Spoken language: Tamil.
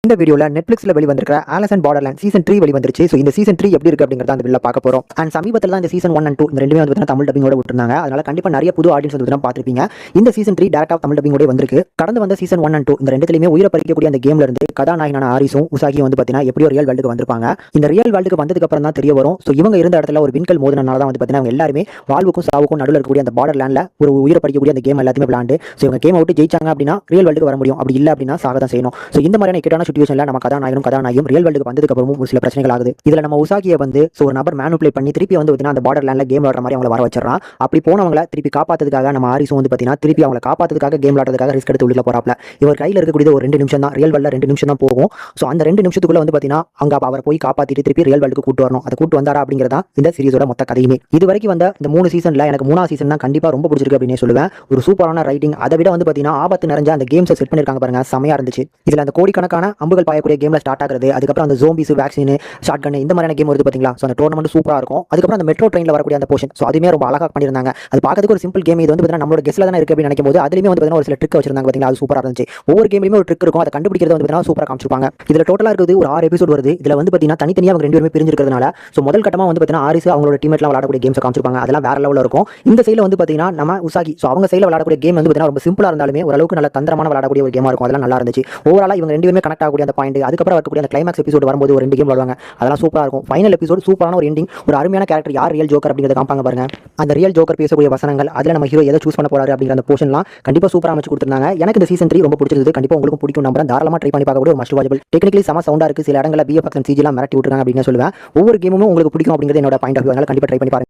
இந்த வீடியோல நெட்ஃபிளிக்ஸ்ல வெளிவந்திருக்கிற ஆலிஸ் இன் பார்டர்லேண்ட் சீசன் 3 வெளிவந்துருச்சு. ஸோ இந்த சீசன் 3 எப்படி இருக்கு அப்படிங்கறத அந்த வீடியோல பார்க்க போறோம். அண்ட் சமீபத்தில் தான் இந்த சீசன் 1 and 2 இந்த ரெண்டுமே வந்து தமிழ் டப்பிங்கோட விட்டுருந்தாங்க. அதனால கண்டிப்பா நிறைய புது ஆடியன்ஸ் வந்து பார்த்திருப்பீங்க. இந்த சீசன் 3 டைரக்டா தமிழ் டப்பிங்கோட வந்திருக்கு. கடந்து வந்த சீசன் 1 and 2 இந்த ரெண்டுலயுமே உயிரை பறிக்கக்கூடிய அந்த கேம்ல இருந்து கதாநாயகனான ஆரிஸும் உசாகியும் வந்து பார்த்தீங்கன்னா எப்படியோ ரியல் வேர்ல்டுக்கு வந்திருப்பாங்க. இந்த ரியல் வேர்ல்டுக்கு வந்ததுக்கு அப்புறம் தான் தெரிய வரும். ஸோ இவங்க இருந்த இடத்துல ஒரு விண்கல் மோதினால தான் வந்து பார்த்தீங்கன்னா அவங்க எல்லாருமே வாழ்வுக்கும் சாவுக்கும் நடுவில் இருக்கக்கூடிய அந்த பார்டர் லேண்ட்ல ஒரு உயிரை பறிக்கக்கூடிய அந்த கேம் எல்லாத்தையுமே விளாண்டு ஸோ இவங்க கேம் விட்டு ஜெயிச்சாங்க அப்படின்னா ரியல் வேர்ல்டுக்கு வர முடியும். அப்படி இல்லை அப்படின்னா சாக தான் செய்யணும். ஸோ இந்த மாதிரியான இக்கட்டான சிச்சுவேஷன்ல நம்ம கதாநாயகம் ரியல் வேர்ல்டுக்கு வந்ததுக்கு அப்புறமும் ஒரு சில பிரச்சனைகள் ஆகுது. இதுல நம்ம உசாகியை வந்து ஒரு நபர் மேனுப்ளேட் பண்ணி திருப்பி வந்து பார்த்தீங்கன்னா அந்த பார்டர் லேண்ட்ல கேம் விளாடுற மாதிரி அவங்களை வர வச்சிடறான். அப்படி போனவங்களை திருப்பி காப்பாத்துறதுக்காக நம்ம ஆரிஸும் வந்து பார்த்தீங்கன்னா திருப்பி அவங்களை காப்பாத்துறதுக்காக கேம் விளாடுறதுக்காக ரிஸ்க் எடுத்து உள்ள போறாப்ல. இவர் கையில் இருக்கக்கூடிய ஒரு 2 நிமிஷம் தான், ரியல் வேர்ல்ட்ல 2 நிமிஷம் தான் போகும். ஸோ அந்த 2 நிமிஷத்துக்குள்ள வந்து பார்த்தீங்கன்னா அங்க அவரை போய் காப்பாத்திட்டு திருப்பி ரியல் வேர்ல்டுக்கு கூட்டு வரணும். அதை கூட்டு வந்தாரா அப்படிங்கிறதா இந்த சீரிஸோட மொத்த கதையுமே. இது வரைக்கும் வந்த இந்த 3 சீசன்ல எனக்கு 3ஆவது சீசன் தான் கண்டிப்பா ரொம்ப பிடிச்சிருக்கு அப்படின்னு சொல்லுவேன். ஒரு சூப்பரான ரைட்டிங், அதை விட வந்து பார்த்தீங்கன்னா ஆபத்து நிறைஞ்ச அந்த கேம்ஸை செட் பண்ணிருக்காங்க பாருங்க, செமையா இருந்துச்சு. இதுல அந்த கோடிக்கணக்கான அம்புகள் பாயக்கூடிய கேம்ல ஸ்டார்ட் ஆகுறது, அதுக்கப்புறம் அந்த ஜோம்பிஸ், வேக்சின், ஷார்ட் கன் இந்த மாதிரியான கேம் வருது பாத்தீங்களா. ஸோ அந்த டோர்னமெண்ட் சூப்பரா இருக்கும். அதுக்கப்புறம் அந்த மெட்ரோ ட்ரெயின்ல வரக்கூடிய அந்த போர்ஷன், ஸோ அதுவுமே ரொம்ப அழகா பண்ணியிருந்தாங்க. அது பார்க்கறதுக்கு ஒரு சிம்பிள் கேம். இது வந்து பார்த்தீங்கன்னா நம்மளோட கெஸ்ட்ல தானே இருக்கு அப்படின்னு நினைக்கும் போது அதுலயுமே வந்து பார்த்தீங்கன்னா ஒரு சில ட்ரிக் வச்சிருந்தாங்க பாத்தீங்களா. அது சூப்பரா இருந்துச்சு. ஒவ்வொரு கேம்லயுமே ஒரு ட்ரிக் இருக்கும். அதை கண்டுபிடிக்கிறது வந்து பார்த்தீங்கன்னா சூப்பரா காமிச்சிருப்பாங்க. இதுல டோட்டலா இருக்குது ஒரு 6 எபிசோட் வருது. இதுல வந்து பார்த்தீங்கன்னா தனித்தனியா அவங்க 2 பேருமே பிரிஞ்சிருக்கிறதுனால ஸோ முதல் கட்டமா வந்து பார்த்தீங்கன்னா ஆரிஸ் அவங்களோட டீமேட்லாம் விளையாடக்கூடிய கேம்ஸ் காமிச்சிருப்பாங்க. அதெல்லாம் வேற லெவலில் இருக்கும். இந்த சைடில் வந்து பார்த்தீங்கன்னா நம்ம உசாகி, ஸோ அவங்க சைடில் விளையாடக்கூடிய கேம் வந்து பார்த்தீங்கன்னா ரொம்ப சிம்பிளா இருந்தாலுமே ஓரளவுக்கு நல்ல தந்திரமான விளையாடக்கூடிய ஒரு கேமா இருக்கும். அதெல்லாம் நல்லா இருந்துச்சு. ஓவராலா இவங்க 2 பேருமே கனெக்ட் ஆகக்கூடிய அந்த பாயிண்ட், அதுக்கப்புறம் வரக்கூடிய அந்த கிளைமாக்ஸ் எபிசோட் வரும்போது ஒரு 2 கேம் விளையாடுவாங்க. அதெல்லாம் சூப்பரா இருக்கும். ஃபைனல் எபிசோட் சூப்பரான ஒரு எண்டிங், ஒரு அருமையான கேரக்டர் யார் ரியல் ஜோக்கர் அப்படிங்கிறத காமிப்பாங்க பாருங்க. அந்த ரியல் ஜோக்கர் பேசக்கூடிய வசனங்கள், அதுல நம்ம ஹீரோ எதை சூஸ் பண்ண போறாரு அப்படிங்கிற அந்த போர்ஷன்லாம் கண்டிப்பா சூப்பரா அமைச்சு கொடுத்திருந்தாங்க. எனக்கு இந்த சீசன் 3 ரொம்ப பிடிச்சிருந்தது. கண்டிப்பா உங்களுக்கு பிடிக்கும் நம்புறேன். தாராளமா ட்ரை பண்ணி பார்க்கக்கூடிய ஒரு மஸ்ட் வாட்சபிள். டெக்னிக்கலி செம சவுண்டா இருக்கு. சில இடங்கள்ல பிஎஃப்எக்ஸ் அண்ட் சிஜி எல்லாம் மிரட்டி விட்டுருக்காங்க அப்படின்னு சொல்லுவேன். ஒவ்வொரு கேமும் உங்களுக்கு பிடிக்கும் அப்படிங்கிறது என்னோட பாயிண்ட் ஆஃப் வியூ. அதனால கண்டிப்பா ட்ரை பண்ணி பாருங்க.